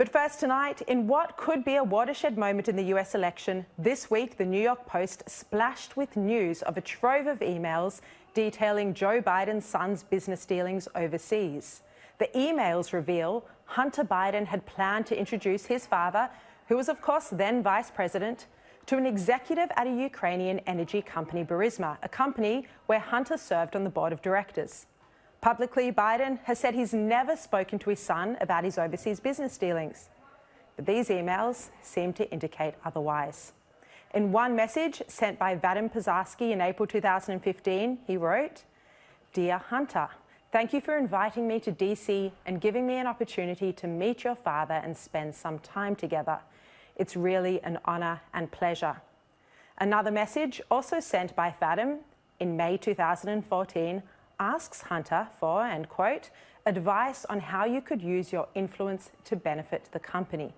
But first tonight, in what could be a watershed moment in the US election, this week the New York Post splashed with news of a trove of emails detailing Joe Biden's son's business dealings overseas. The emails reveal Hunter Biden had planned to introduce his father, who was of course then vice president, to an executive at a Ukrainian energy company, Burisma, a company where Hunter served on the board of directors. Publicly, Biden has said he's never spoken to his son about his overseas business dealings. But these emails seem to indicate otherwise. In one message sent by Vadym Pozharsky in April 2015, he wrote, "Dear Hunter, thank you for inviting me to DC and giving me an opportunity to meet your father and spend some time together. It's really an honor and pleasure." Another message, also sent by Vadym in May 2014, asks Hunter for, and quote, advice on how you could use your influence to benefit the company.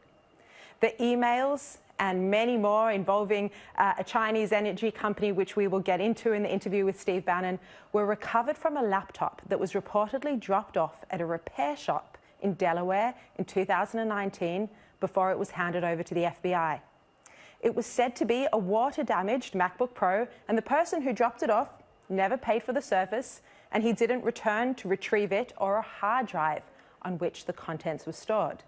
The emails and many more involving a Chinese energy company, which we will get into in the interview with Steve Bannon, were recovered from a laptop that was reportedly dropped off at a repair shop in Delaware in 2019 before it was handed over to the FBI. It was said to be a water-damaged MacBook Pro, and the person who dropped it off never paid for the service, and he didn't return to retrieve it or a hard drive on which the contents were stored.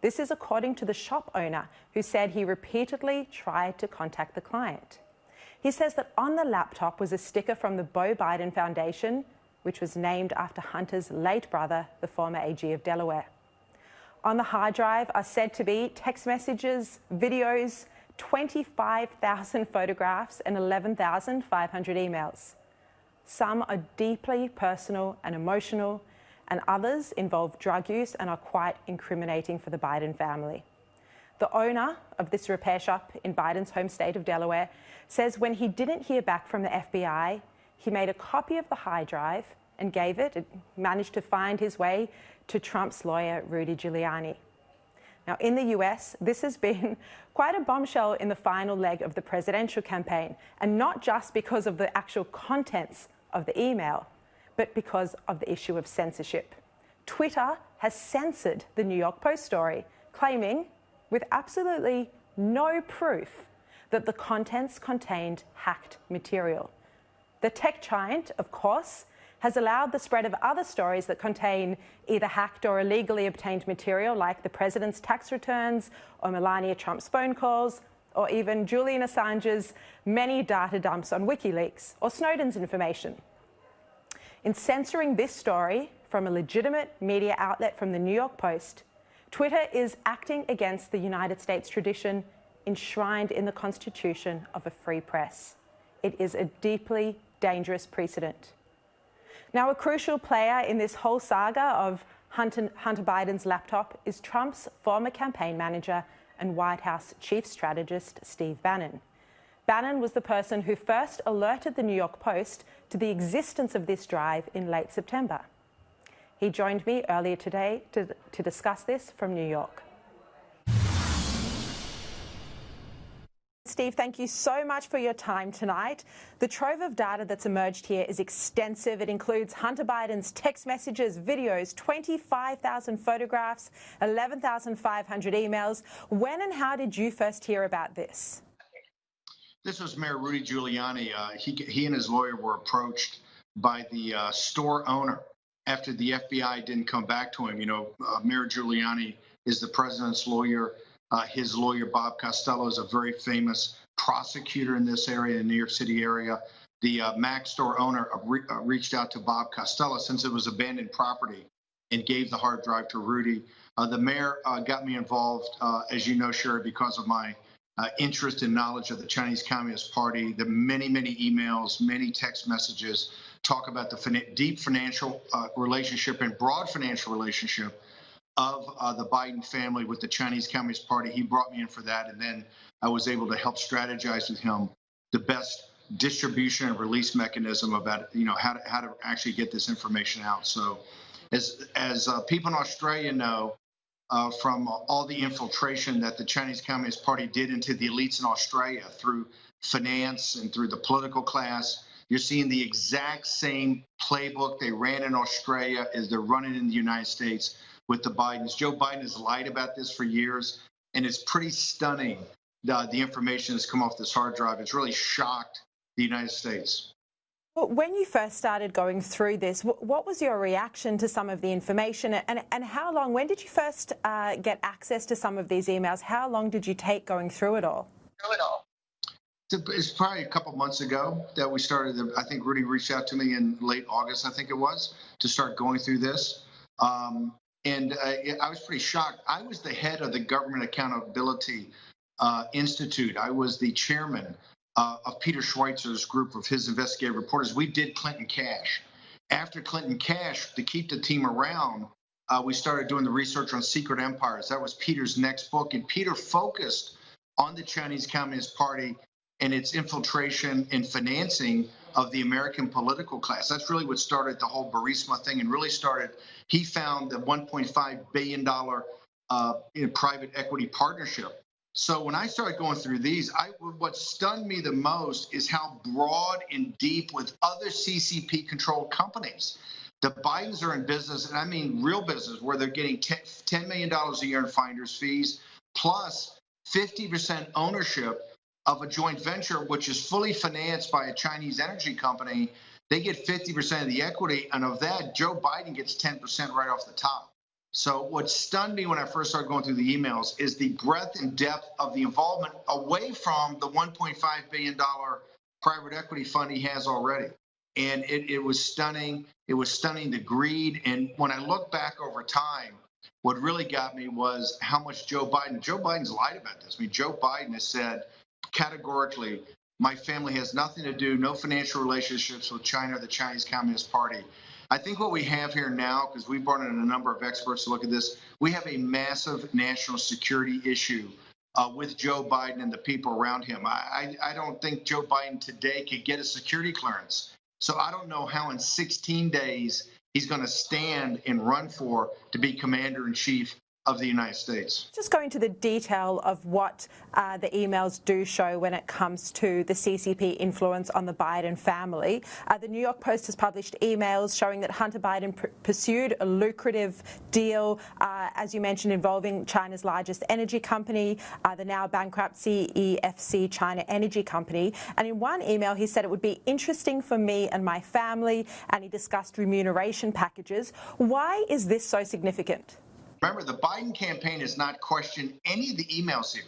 This is according to the shop owner, who said he repeatedly tried to contact the client. He says that on the laptop was a sticker from the Beau Biden Foundation, which was named after Hunter's late brother, the former AG of Delaware. On the hard drive are said to be text messages, videos, 25,000 photographs, and 11,500 emails. Some are deeply personal and emotional, and others involve drug use and are quite incriminating for the Biden family. The owner of this repair shop in Biden's home state of Delaware says when he didn't hear back from the FBI, he made a copy of the hard drive and gave it, managed to find his way to Trump's lawyer, Rudy Giuliani. Now, in the US, this has been quite a bombshell in the final leg of the presidential campaign, and not just because of the actual contents of the email, but because of the issue of censorship. Twitter has censored the New York Post story, claiming, with absolutely no proof, that the contents contained hacked material. The tech giant, of course, has allowed the spread of other stories that contain either hacked or illegally obtained material, like the president's tax returns or Melania Trump's phone calls, or even Julian Assange's many data dumps on WikiLeaks or Snowden's information. In censoring this story from a legitimate media outlet from the New York Post, Twitter is acting against the United States tradition enshrined in the Constitution of a free press. It is a deeply dangerous precedent. Now, a crucial player in this whole saga of Hunter Biden's laptop is Trump's former campaign manager and White House chief strategist, Steve Bannon. Bannon was the person who first alerted the New York Post to the existence of this drive in late September. He joined me earlier today to discuss this from New York. Steve, thank you so much for your time tonight. The trove of data that's emerged here is extensive. It includes Hunter Biden's text messages, videos, 25,000 photographs, 11,500 emails. When and how did you first hear about this? This was Mayor Rudy Giuliani. He and his lawyer were approached by the store owner after the FBI didn't come back to him. You know, Mayor Giuliani is the president's lawyer. His lawyer, Bob Costello, is a very famous prosecutor in this area, in the New York City area. The Mac store owner reached out to Bob Costello since it was abandoned property and gave the hard drive to Rudy. The mayor got me involved, as you know, Sharri, because of my interest and knowledge of the Chinese Communist Party. The many, many emails, many text messages talk about the deep financial relationship and broad financial relationship of the Biden family with the Chinese Communist Party. He brought me in for that, and then I was able to help strategize with him the best distribution and release mechanism about, you know, how to actually get this information out. So as people in Australia know, from all the infiltration that the Chinese Communist Party did into the elites in Australia through finance and through the political class, you're seeing the exact same playbook they ran in Australia as they're running in the United States. with the Bidens. Joe Biden has lied about this for years, and it's pretty stunning, the information that's come off this hard drive. It's really shocked the United States. Well, when you first started going through this, what was your reaction to some of the information, and how long, when did you first get access to some of these emails? How long did you take going through it all? It's probably a couple months ago that we started. I think Rudy reached out to me in late August, I think it was, to start going through this. I was pretty shocked. I was the head of the Government Accountability Institute. I was the chairman of Peter Schweizer's group of his investigative reporters. We did Clinton Cash. After Clinton Cash, to keep the team around, we started doing the research on secret empires. That was Peter's next book. And Peter focused on the Chinese Communist Party and its infiltration and financing of the American political class. That's really what started the whole Burisma thing, and really started, he found the $1.5 billion private equity partnership. So when I started going through these, what stunned me the most is how broad and deep with other CCP-controlled companies. The Bidens are in business, and I mean real business, where they're getting $10 million a year in finder's fees, plus 50% ownership of a joint venture, which is fully financed by a Chinese energy company. They get 50% of the equity, and of that, Joe Biden gets 10% right off the top. So what stunned me when I first started going through the emails is the breadth and depth of the involvement away from the $1.5 billion private equity fund he has already. And it was stunning. It was stunning, the greed. And when I look back over time, what really got me was how much Joe Biden's lied about this. I mean, Joe Biden has said categorically, my family has nothing to do, no financial relationships with China or the Chinese Communist Party. I think what we have here now, because we brought in a number of experts to look at this, we have a massive national security issue with Joe Biden and the people around him. I don't think Joe Biden today could get a security clearance. So I don't know how in 16 days he's going to stand and run to be commander-in-chief of the United States. Just going to the detail of what the emails do show when it comes to the CCP influence on the Biden family. The New York Post has published emails showing that Hunter Biden pursued a lucrative deal, as you mentioned, involving China's largest energy company, the now bankrupt CEFC China Energy Company. And in one email, he said it would be interesting for me and my family, and he discussed remuneration packages. Why is this so significant? Remember, the Biden campaign has not questioned any of the emails here,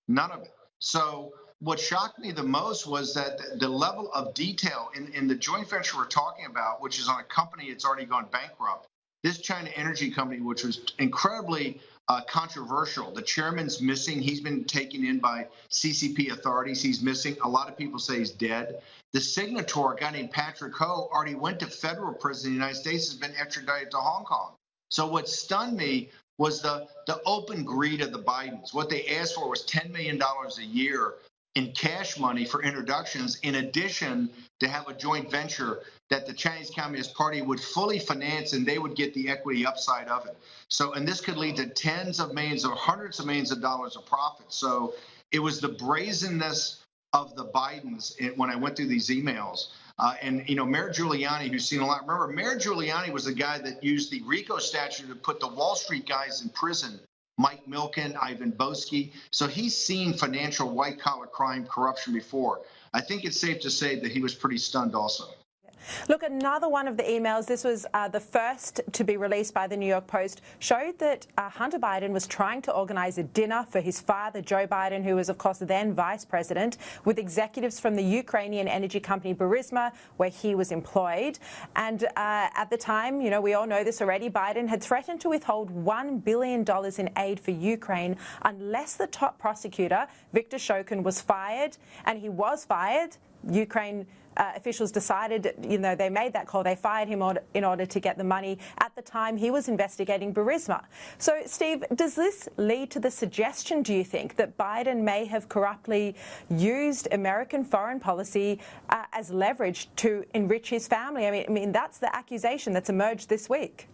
none of it. So what shocked me the most was that the level of detail in the joint venture we're talking about, which is on a company that's already gone bankrupt, this China Energy Company, which was incredibly controversial. The chairman's missing. He's been taken in by CCP authorities. He's missing. A lot of people say he's dead. The signator, a guy named Patrick Ho, already went to federal prison in the United States, has been extradited to Hong Kong. So what stunned me was the open greed of the Bidens. What they asked for was $10 million a year in cash money for introductions, in addition to have a joint venture that the Chinese Communist Party would fully finance, and they would get the equity upside of it. So, and this could lead to tens of millions or hundreds of millions of dollars of profit. So it was the brazenness of the Bidens when I went through these emails. And, you know, Mayor Giuliani, who's seen a lot. Remember, Mayor Giuliani was the guy that used the RICO statute to put the Wall Street guys in prison, Mike Milken, Ivan Boesky. So he's seen financial white-collar crime, corruption before. I think it's safe to say that he was pretty stunned also. Look, another one of the emails, this was the first to be released by the New York Post, showed that Hunter Biden was trying to organise a dinner for his father, Joe Biden, who was, of course, then vice president, with executives from the Ukrainian energy company Burisma, where he was employed. And at the time, you know, we all know this already, Biden had threatened to withhold $1 billion in aid for Ukraine unless the top prosecutor, Viktor Shokin, was fired. And he was fired. Ukraine officials decided, you know, they made that call. They fired him in order to get the money. At the time, he was investigating Burisma. So, Steve, does this lead to the suggestion, do you think, that Biden may have corruptly used American foreign policy as leverage to enrich his family? I mean, that's the accusation that's emerged this week.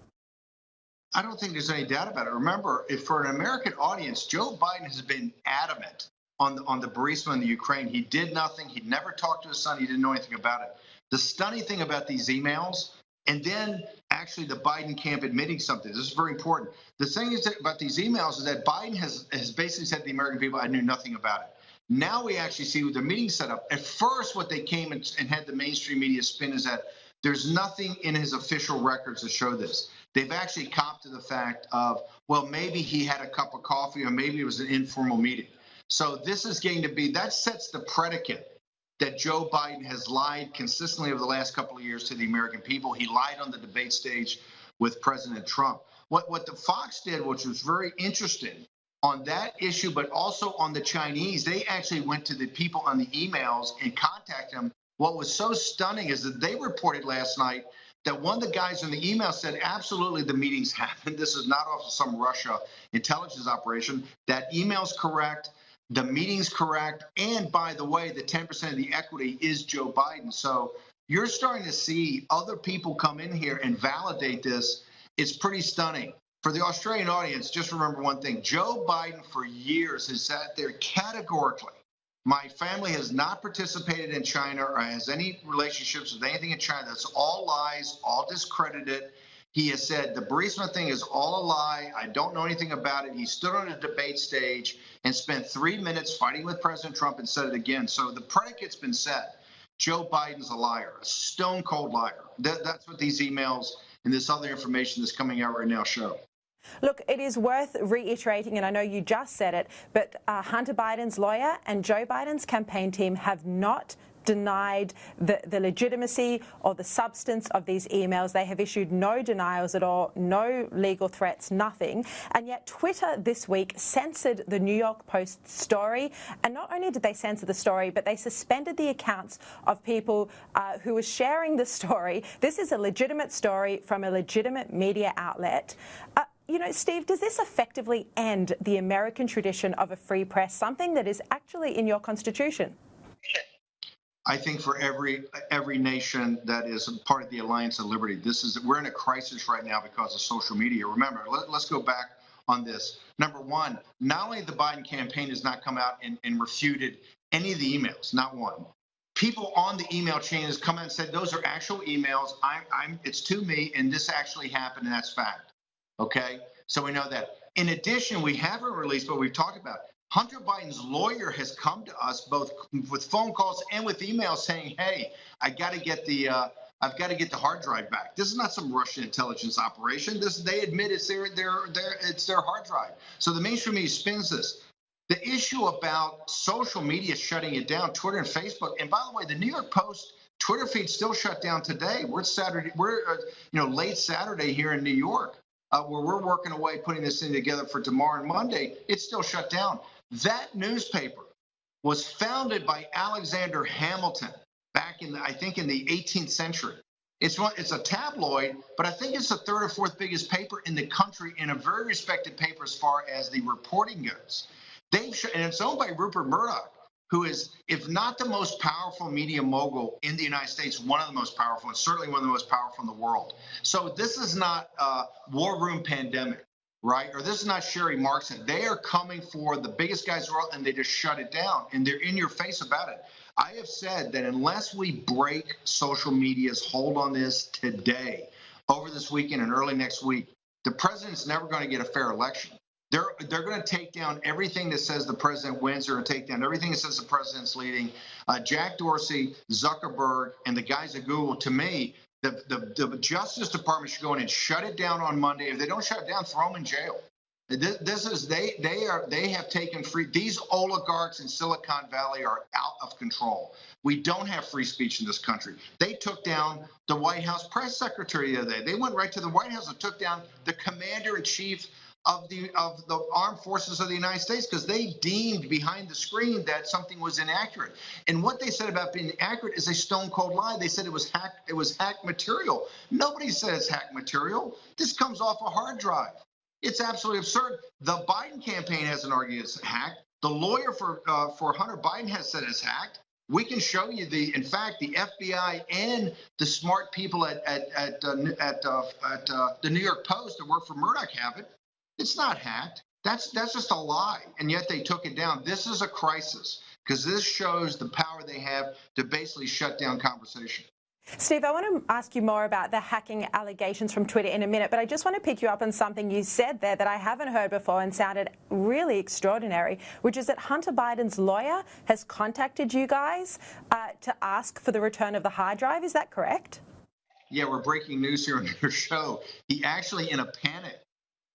I don't think there's any doubt about it. Remember, if for an American audience, Joe Biden has been adamant on the Burisma and the Ukraine. He did nothing. He'd never talked to his son. He didn't know anything about it. The stunning thing about these emails And then actually the Biden camp admitting something. This is very important. The thing is that about these emails is that Biden has basically said to the American people, I knew nothing about it. Now we actually see with their meeting set up. At first, what they came and had the mainstream media spin is that there's nothing in his official records to show this. They've actually copped to the fact of, well, maybe he had a cup of coffee or maybe it was an informal meeting. So this is going to be, that sets the predicate that Joe Biden has lied consistently over the last couple of years to the American people. He lied on the debate stage with President Trump. What the Fox did, which was very interesting on that issue, but also on the Chinese, they actually went to the people on the emails and contacted them. What was so stunning is that they reported last night that one of the guys on the email said, absolutely, the meetings happened. This is not off of some Russia intelligence operation. That email's correct. The meeting's correct. And by the way, the 10% of the equity is Joe Biden. So you're starting to see other people come in here and validate this. It's pretty stunning. For the Australian audience, just remember one thing. Joe Biden for years has sat there categorically. My family has not participated in China or has any relationships with anything in China. That's all lies, all discredited. He has said the Burisma thing is all a lie. I don't know anything about it. He stood on a debate stage and spent 3 minutes fighting with President Trump and said it again. So the predicate's been set. Joe Biden's a liar, a stone cold liar. That's what these emails and this other information that's coming out right now show. Look, it is worth reiterating, and I know you just said it, but Hunter Biden's lawyer and Joe Biden's campaign team have not denied the legitimacy or the substance of these emails. They have issued no denials at all, no legal threats, nothing. And yet Twitter this week censored the New York Post story. And not only did they censor the story, but they suspended the accounts of people who were sharing the story. This is a legitimate story from a legitimate media outlet. You know, Steve, does this effectively end the American tradition of a free press, something that is actually in your Constitution? I think for every nation that is part of the Alliance of Liberty, we're in a crisis right now because of social media. Remember, let's go back on this. Number one, not only the Biden campaign has not come out and refuted any of the emails, not one. People on the email chain has come out and said those are actual emails. It's to me, and this actually happened, and that's fact. Okay, so we know that. In addition, we haven't released, but we've talked about. Hunter Biden's lawyer has come to us both with phone calls and with emails saying, "Hey, I've got to get the hard drive back." This is not some Russian intelligence operation. They admit it's their hard drive. So the mainstream media spins this. The issue about social media shutting it down, Twitter and Facebook, and by the way, the New York Post Twitter feed still shut down today. We're Saturday. We're late Saturday here in New York, where we're working away putting this thing together for tomorrow and Monday. It's still shut down. That newspaper was founded by Alexander Hamilton back in, I think, in the 18th century. It's a tabloid, but I think it's the third or fourth biggest paper in the country and a very respected paper as far as the reporting goes. And it's owned by Rupert Murdoch, who is, if not the most powerful media mogul in the United States, one of the most powerful, and certainly one of the most powerful in the world. So this is not a war room pandemic. Right? Or this is not Sharri Markson. They are coming for the biggest guys in the world, and they just shut it down, and they're in your face about it. I have said that unless we break social media's hold on this today, over this weekend and early next week, the president's never going to get a fair election. They're going to take down everything that says the president wins. They're going to take down everything that says the president's leading. Jack Dorsey, Zuckerberg, and the guys at Google, to me, the Justice Department should go in and shut it down on Monday. If they don't shut it down, throw them in jail. They have taken free. These oligarchs in Silicon Valley are out of control. We don't have free speech in this country. They took down the White House press secretary the other day. They went right to the White House and took down the commander in chief of the armed forces of the United States because they deemed behind the screen that something was inaccurate. And what they said about being accurate is a stone cold lie. They said it was hacked material. Nobody said it's hacked material. This comes off a hard drive. It's absolutely absurd. The Biden campaign hasn't argued it's hacked. The lawyer for Hunter Biden has said it's hacked. We can show you in fact, the FBI and the smart people at the New York Post that work for Murdoch have it. It's not hacked. That's just a lie, and yet they took it down. This is a crisis because this shows the power they have to basically shut down conversation. Steve, I want to ask you more about the hacking allegations from Twitter in a minute, but I just want to pick you up on something you said there that I haven't heard before and sounded really extraordinary, which is that Hunter Biden's lawyer has contacted you guys to ask for the return of the hard drive. Is that correct? Yeah, we're breaking news here on your show. He actually, in a panic,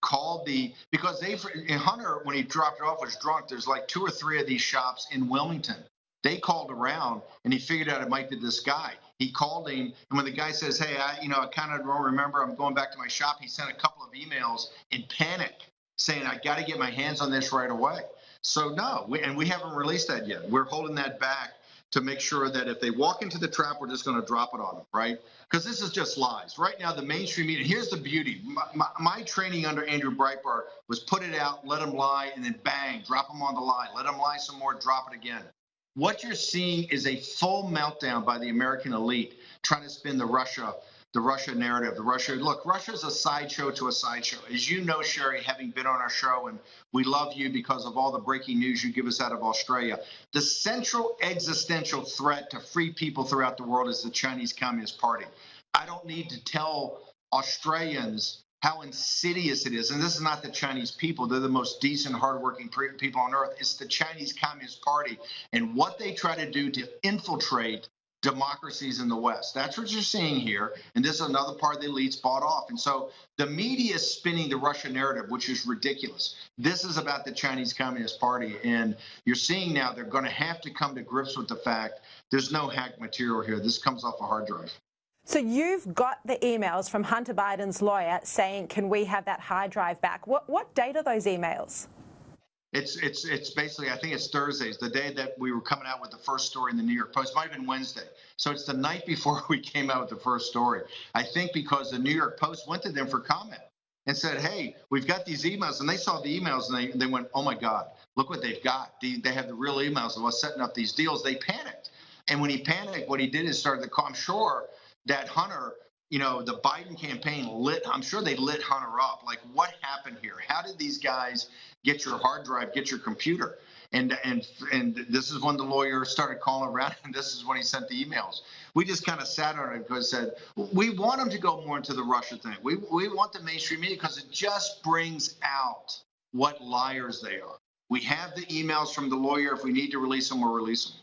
called because Hunter, when he dropped it off, was drunk. There's like 2 or 3 of these shops in Wilmington. They called around, and he figured out it might be this guy. He called him, and when the guy says, hey, I kind of don't remember, I'm going back to my shop, he sent a couple of emails in panic saying, I got to get my hands on this right away. So no, we haven't released that yet. We're holding that back to make sure that if they walk into the trap, we're just going to drop it on them, right? Because this is just lies. Right now, the mainstream media, here's the beauty. My training under Andrew Breitbart was put it out, let them lie, and then bang, drop them on the lie. Let them lie some more, drop it again. What you're seeing is a full meltdown by the American elite trying to spin the Russia narrative. Look, Russia's a sideshow to a sideshow. As you know, Sharri, having been on our show, and we love you because of all the breaking news you give us out of Australia, the central existential threat to free people throughout the world is the Chinese Communist Party. I don't need to tell Australians how insidious it is. And this is not the Chinese people. They're the most decent, hardworking people on earth. It's the Chinese Communist Party and what they try to do to infiltrate democracies in the West. That's what you're seeing here. And this is another part of the elites bought off. And so the media is spinning the Russia narrative, which is ridiculous. This is about the Chinese Communist Party. And you're seeing now they're going to have to come to grips with the fact there's no hacked material here. This comes off a hard drive. So you've got the emails from Hunter Biden's lawyer saying, can we have that hard drive back? What date are those emails? It's basically, I think it's Thursdays, the day that we were coming out with the first story in the New York Post. It might have been Wednesday. So it's the night before we came out with the first story. I think because the New York Post went to them for comment and said, hey, we've got these emails. And they saw the emails and they went, oh, my God, look what they've got. They have the real emails of us setting up these deals. They panicked. And when he panicked, what he did is started the call. I'm sure that Hunter, the Biden campaign I'm sure they lit Hunter up. Like, what happened here? How did these guys get your hard drive, get your computer? And this is when the lawyer started calling around, and this is when he sent the emails. We just kind of sat on it because said, we want them to go more into the Russia thing. We want the mainstream media because it just brings out what liars they are. We have the emails from the lawyer. If we need to release them, we'll release them.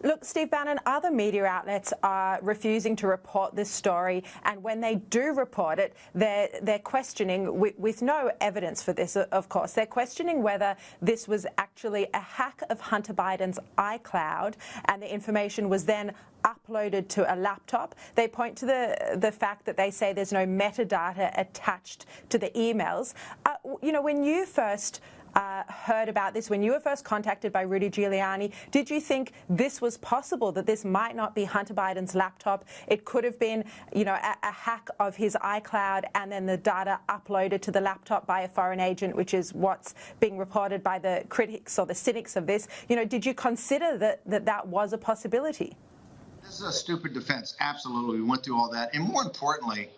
Look, Steve Bannon, other media outlets are refusing to report this story, and when they do report it, they're questioning, with no evidence for this, of course, they're questioning whether this was actually a hack of Hunter Biden's iCloud, and the information was then uploaded to a laptop. They point to the fact that they say there's no metadata attached to the emails. When you first heard about this, when you were first contacted by Rudy Giuliani, did you think this was possible, that this might not be Hunter Biden's laptop? It could have been, a hack of his iCloud and then the data uploaded to the laptop by a foreign agent, which is what's being reported by the critics or the cynics of this. Did you consider that was a possibility? This is a stupid defense. Absolutely. We went through all that. And more importantly,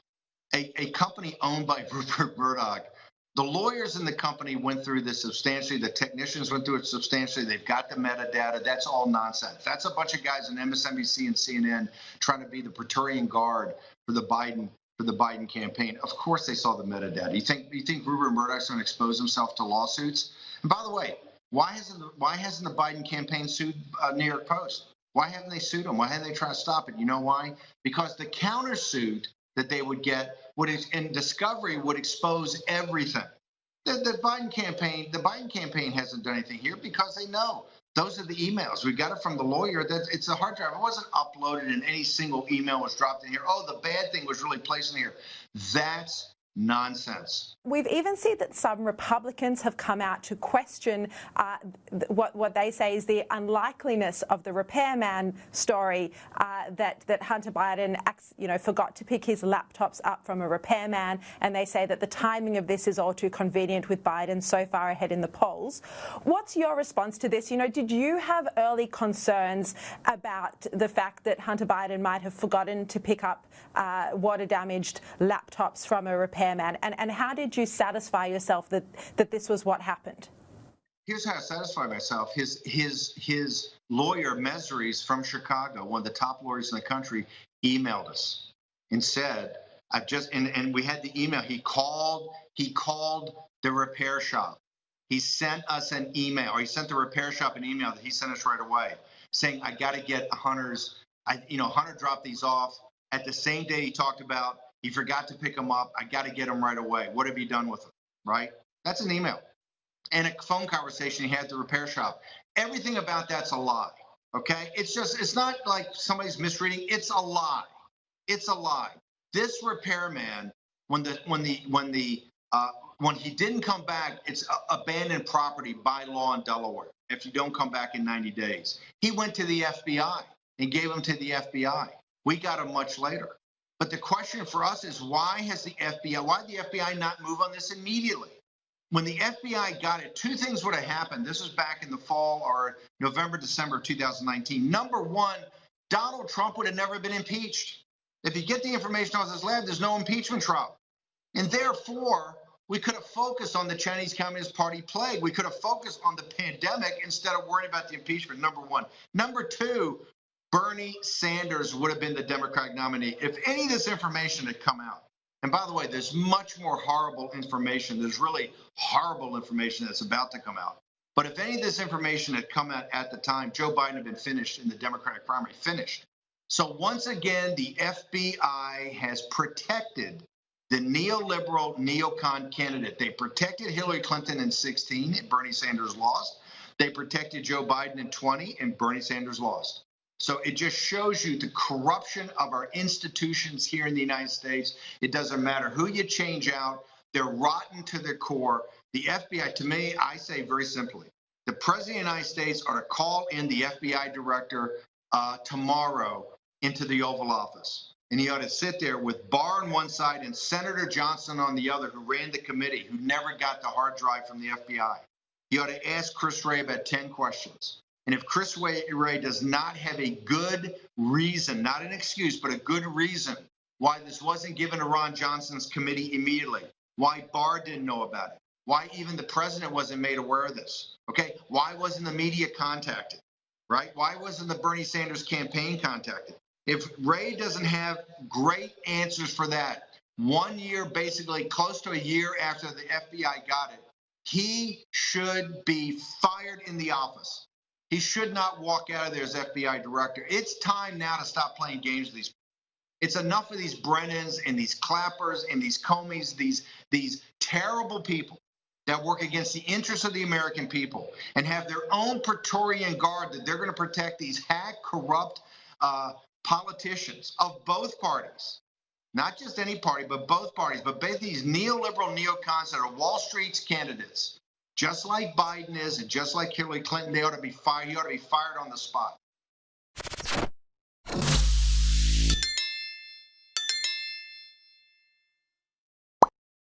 a company owned by Rupert Murdoch, the lawyers in the company went through this substantially. The technicians went through it substantially. They've got the metadata. That's all nonsense. That's a bunch of guys on MSNBC and CNN trying to be the Praetorian Guard for the Biden campaign. Of course, they saw the metadata. You think Rupert Murdoch's going to expose himself to lawsuits? And by the way, why hasn't the Biden campaign sued New York Post? Why haven't they sued him? Why haven't they tried to stop it? You know why? Because the countersuit that they would get in discovery would expose everything. The Biden campaign hasn't done anything here because they know those are the emails. We got it from the lawyer. That it's a hard drive. It wasn't uploaded and any single email was dropped in here. Oh, the bad thing was really placed in here. That's nonsense. We've even seen that some Republicans have come out to question what they say is the unlikeliness of the repairman story, that Hunter Biden forgot to pick his laptops up from a repairman, and they say that the timing of this is all too convenient with Biden so far ahead in the polls. What's your response to this? Did you have early concerns about the fact that Hunter Biden might have forgotten to pick up water-damaged laptops from a repairman? And how did you satisfy yourself that this was what happened? Here's how I satisfy myself. His lawyer, Mesries from Chicago, one of the top lawyers in the country, emailed us and said, I've just, and we had the email. He called the repair shop. He sent us an email, or he sent the repair shop an email that he sent us right away saying, I got to get Hunter's, Hunter dropped these off at the same day he talked about, he forgot to pick them up. I got to get them right away. What have you done with them? Right? That's an email. And a phone conversation he had at the repair shop. Everything about that's a lie. Okay? It's not like somebody's misreading. It's a lie. It's a lie. This repairman, when he didn't come back, it's abandoned property by law in Delaware. If you don't come back in 90 days, he went to the FBI and gave them to the FBI. We got him much later. But the question for us is, why did the FBI not move on this immediately? When the FBI got it, two things would have happened. This was back in the fall or November, December of 2019. Number one, Donald Trump would have never been impeached. If you get the information out of his lab, there's no impeachment trial. And therefore, we could have focused on the Chinese Communist Party plague. We could have focused on the pandemic instead of worrying about the impeachment, number one. Number two, Bernie Sanders would have been the Democratic nominee if any of this information had come out. And by the way, there's much more horrible information. There's really horrible information that's about to come out. But if any of this information had come out at the time, Joe Biden had been finished in the Democratic primary, finished. So once again, the FBI has protected the neoliberal neocon candidate. They protected Hillary Clinton in 2016 and Bernie Sanders lost. They protected Joe Biden in 2020 and Bernie Sanders lost. So it just shows you the corruption of our institutions here in the United States. It doesn't matter who you change out. They're rotten to their core. The FBI, to me, I say very simply, the President of the United States ought to call in the FBI director tomorrow into the Oval Office. And he ought to sit there with Barr on one side and Senator Johnson on the other, who ran the committee, who never got the hard drive from the FBI. He ought to ask Chris Wray about 10 questions. And if Chris Wray does not have a good reason, not an excuse, but a good reason why this wasn't given to Ron Johnson's committee immediately, why Barr didn't know about it, why even the president wasn't made aware of this, okay? Why wasn't the media contacted, right? Why wasn't the Bernie Sanders campaign contacted? If Wray doesn't have great answers for that, 1 year, basically close to a year after the FBI got it, he should be fired in the office. He should not walk out of there as FBI director. It's time now to stop playing games with these people. It's enough of these Brennans and these Clappers and these Comeys, these terrible people that work against the interests of the American people and have their own Praetorian Guard that they're going to protect these hack, corrupt politicians of both parties. Not just any party, but both parties. But both these neoliberal neocons that are Wall Street's candidates, just like Biden is and just like Hillary Clinton, they ought to be fired. He ought to be fired on the spot.